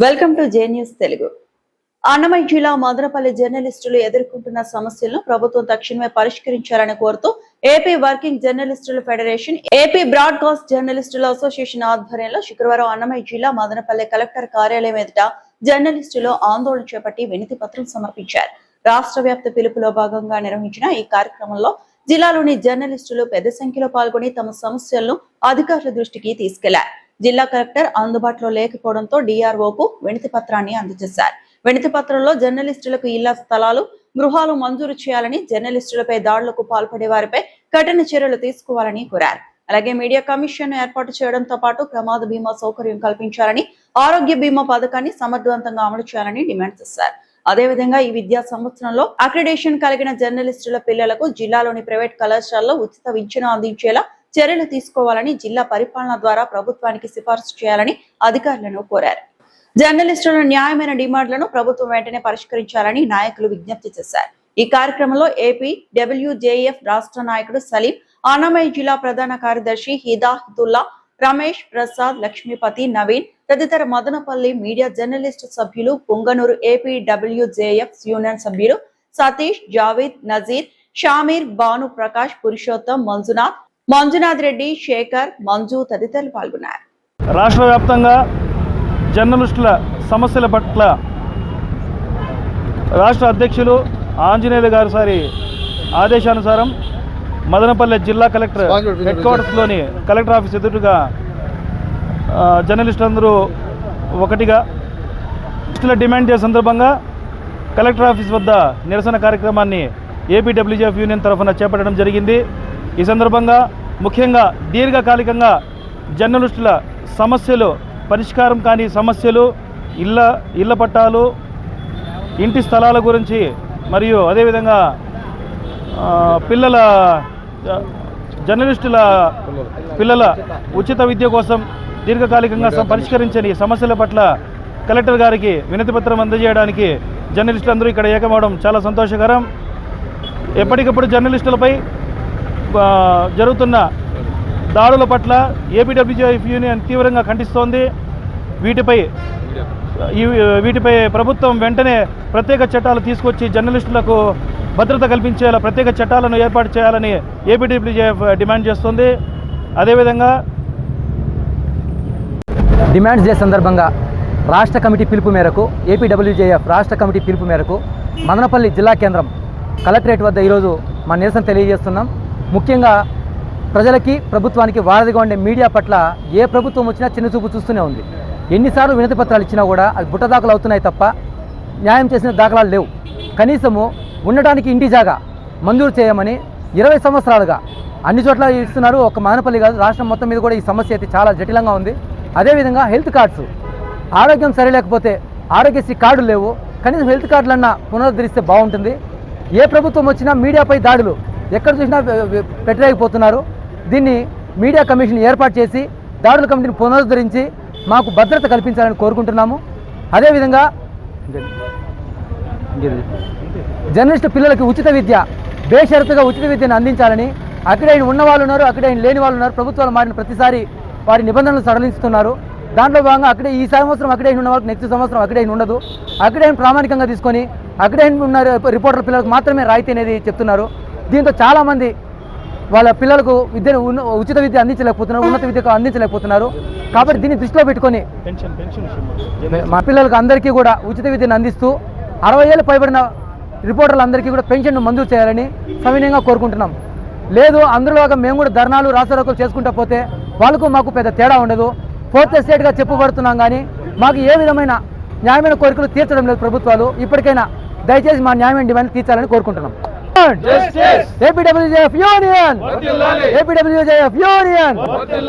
Welcome to J news Telugu. Annamayya జిల్లా మదనపల్లి జర్నలిస్టులు ఎదుర్కొంటున్న సమస్యలను ప్రభుత్వం తక్షణమే పరిష్కరించాలని కోరుతూ ఏపీ వర్కింగ్ జర్నలిస్టుల ఫెడరేషన్, ఏపీ బ్రాడ్కాస్ట్ జర్నలిస్టుల అసోసియేషన్ ఆధ్వర్యంలో శుక్రవారం అన్నమయ్య జిల్లా మదనపల్లి కలెక్టర్ కార్యాలయం ఎదుట జర్నలిస్టులు ఆందోళన చేపట్టి వినతి పత్రం సమర్పించారు. రాష్ట్ర వ్యాప్త పిలుపులో భాగంగా నిర్వహించిన ఈ కార్యక్రమంలో జిల్లాలోని జర్నలిస్టులు పెద్ద సంఖ్యలో పాల్గొని తమ సమస్యలను అధికారుల దృష్టికి తీసుకెళ్లారు. జిల్లా కలెక్టర్ అందుబాటులో లేకపోవడంతో డిఆర్ఓకు వినతి పత్రాన్ని అందజేశారు. వినతి పత్రంలో జర్నలిస్టులకు ఇళ్ల స్థలాలు, గృహాలు మంజూరు చేయాలని, జర్నలిస్టులపై దాడులకు పాల్పడే వారిపై కఠిన చర్యలు తీసుకోవాలని కోరారు. అలాగే మీడియా కమిషన్ ఏర్పాటు చేయడంతో పాటు ప్రమాద బీమా సౌకర్యం కల్పించాలని, ఆరోగ్య బీమా పథకాన్ని సమర్థవంతంగా అమలు చేయాలని డిమాండ్ చేశారు. అదేవిధంగా ఈ విద్యా సంవత్సరంలో అక్రిడేషన్ కలిగిన జర్నలిస్టుల పిల్లలకు జిల్లాలోని ప్రైవేట్ కళాశాలలో ఉచిత విద్యను అందించేలా చర్యలు తీసుకోవాలని, జిల్లా పరిపాలన ద్వారా ప్రభుత్వానికి సిఫార్సు చేయాలని అధికారులను కోరారు. జర్నలిస్టుల న్యాయమైన డిమాండ్లను ప్రభుత్వం వెంటనే పరిష్కరించాలని నాయకులు విజ్ఞప్తి చేశారు. ఈ కార్యక్రమంలో ఏపీ డబ్ల్యూజేఎఫ్ రాష్ట్ర నాయకుడు సలీం, అన్నమయ్య జిల్లా ప్రధాన కార్యదర్శి హిదాయతుల్లా, రమేష్, ప్రసాద్, లక్ష్మీపతి, నవీన్ తదితర మదనపల్లి మీడియా జర్నలిస్టు సభ్యులు, పుంగనూరు ఏపీ డబ్ల్యూజేఎఫ్ యూనియన్ సభ్యులు సతీష్, జావేద్, నజీర్, షామీర్, భాను ప్రకాష్, పురుషోత్తం, మంజునాథ్ రెడ్డి, శేఖర్, మంజు తదితరులు పాల్గొన్నారు. రాష్ట్ర వ్యాప్తంగా జర్నలిస్టుల సమస్యల పట్ల రాష్ట్ర అధ్యక్షులు ఆంజనేయులు గారి ఆదేశానుసారం మదనపల్లె జిల్లా కలెక్టర్ హెడ్ క్వార్టర్స్లోని కలెక్టర్ ఆఫీస్ ఎదురుగా జర్నలిస్టులందరూ ఒకటిగా డిమాండ్ చేసే సందర్భంగా కలెక్టర్ ఆఫీస్ వద్ద నిరసన కార్యక్రమాన్ని ఏపీడబ్ల్యూజేఎఫ్ యూనియన్ తరఫున చేపట్టడం జరిగింది. ఈ సందర్భంగా ముఖ్యంగా దీర్ఘకాలికంగా జర్నలిస్టుల సమస్యలు పరిష్కారం కాని సమస్యలు, ఇళ్ల పట్టాలు, ఇంటి స్థలాల గురించి మరియు అదేవిధంగా జర్నలిస్టుల పిల్లల ఉచిత విద్య కోసం దీర్ఘకాలికంగా పరిష్కరించని సమస్యల పట్ల కలెక్టర్ గారికి వినతి పత్రం అందజేయడానికి జర్నలిస్టులందరూ ఇక్కడ ఏకమవడం చాలా సంతోషకరం. ఎప్పటికప్పుడు జర్నలిస్టులపై జరుగుతున్న దాడుల పట్ల ఏపీడబ్ల్యూజేఎఫ్ యూనియన్ తీవ్రంగా ఖండిస్తోంది. వీటిపై ప్రభుత్వం వెంటనే ప్రత్యేక చట్టాలు తీసుకొచ్చి జర్నలిస్టులకు భద్రత కల్పించేలా ప్రత్యేక చట్టాలను ఏర్పాటు చేయాలని ఏపీడబ్ల్యూజేఎఫ్ డిమాండ్ చేస్తుంది. అదేవిధంగా డిమాండ్స్ డే సందర్భంగా రాష్ట్ర కమిటీ పిలుపు మేరకు ఏపీడబ్ల్యూజేఎఫ్ రాష్ట్ర కమిటీ పిలుపు మేరకు మదనపల్లి జిల్లా కేంద్రం కలెక్టరేట్ వద్ద ఈరోజు మా నిరసన తెలియజేస్తున్నాం. ముఖ్యంగా ప్రజలకి, ప్రభుత్వానికి వారధిగా ఉండే మీడియా పట్ల ఏ ప్రభుత్వం వచ్చినా చిన్నచూపు చూస్తూనే ఉంది. ఎన్నిసార్లు వినతి పత్రాలు ఇచ్చినా కూడా అవి బుట్ట దాఖలు అవుతున్నాయి తప్ప న్యాయం చేసిన దాఖలాలు లేవు. కనీసము ఉండటానికి ఇంటి జాగా మంజూరు చేయమని 20 సంవత్సరాలుగా అన్ని చోట్ల ఇస్తున్నారు. ఒక మదనపల్లి కాదు, రాష్ట్రం మొత్తం మీద కూడా ఈ సమస్య అయితే చాలా జటిలంగా ఉంది. అదేవిధంగా హెల్త్ కార్డ్స్, ఆరోగ్యం సరిలేకపోతే ఆరోగ్యశ్రీ కార్డులు లేవు. కనీసం హెల్త్ కార్డులన్నా పునరుద్ధరిస్తే బాగుంటుంది. ఏ ప్రభుత్వం వచ్చినా మీడియాపై దాడులు ఎక్కడ చూసినా పెట్టలేకపోతున్నారు. దీన్ని మీడియా కమిషన్ ఏర్పాటు చేసి దాడుల కమిటీని పునరుద్ధరించి మాకు భద్రత కల్పించాలని కోరుకుంటున్నాము. అదేవిధంగా జర్నలిస్టు పిల్లలకి ఉచిత విద్య, బేషరతుగా ఉచిత విద్యను అందించాలని, అక్కడైన ఉన్న వాళ్ళు ఉన్నారు, అక్కడైన లేని వాళ్ళు ఉన్నారు. ప్రభుత్వాలు మారిన ప్రతిసారి వారి నిబంధనలు సడలిస్తున్నారు. దాంట్లో భాగంగా అక్కడే ఈ సంవత్సరం అక్కడైన ఉన్న వాళ్ళకి నెక్స్ట్ సంవత్సరం అక్కడైన ఉండదు. అక్కడైన ప్రామాణికంగా తీసుకొని అక్కడైన ఉన్న రిపోర్టర్ పిల్లలకు మాత్రమే రాయితీ అనేది చెప్తున్నారు. దీంతో చాలామంది వాళ్ళ పిల్లలకు విద్యను ఉచిత విద్య అందించలేకపోతున్నారు, ఉన్నత విద్యకు అందించలేకపోతున్నారు. కాబట్టి దీన్ని దృష్టిలో పెట్టుకొని మా పిల్లలకు అందరికీ కూడా ఉచిత విద్యను అందిస్తూ 60 ఏళ్ళు పైబడిన రిపోర్టర్లందరికీ కూడా పెన్షన్ను మంజూరు చేయాలని సవినయంగా కోరుకుంటున్నాం. లేదు అందులోగా మేము కూడా ధర్నాలు, రాస్తారోకోలు చేసుకుంటూ పోతే వాళ్ళకు మాకు పెద్ద తేడా ఉండదు. 4th ఎస్టేట్గా చెప్పబడుతున్నాం కానీ మాకు ఏ విధమైన న్యాయమైన కోరికలు తీర్చడం లేదు ప్రభుత్వాలు. ఇప్పటికైనా దయచేసి మా న్యాయమైన డిమాండ్ తీర్చాలని కోరుకుంటున్నాం. APWJF union.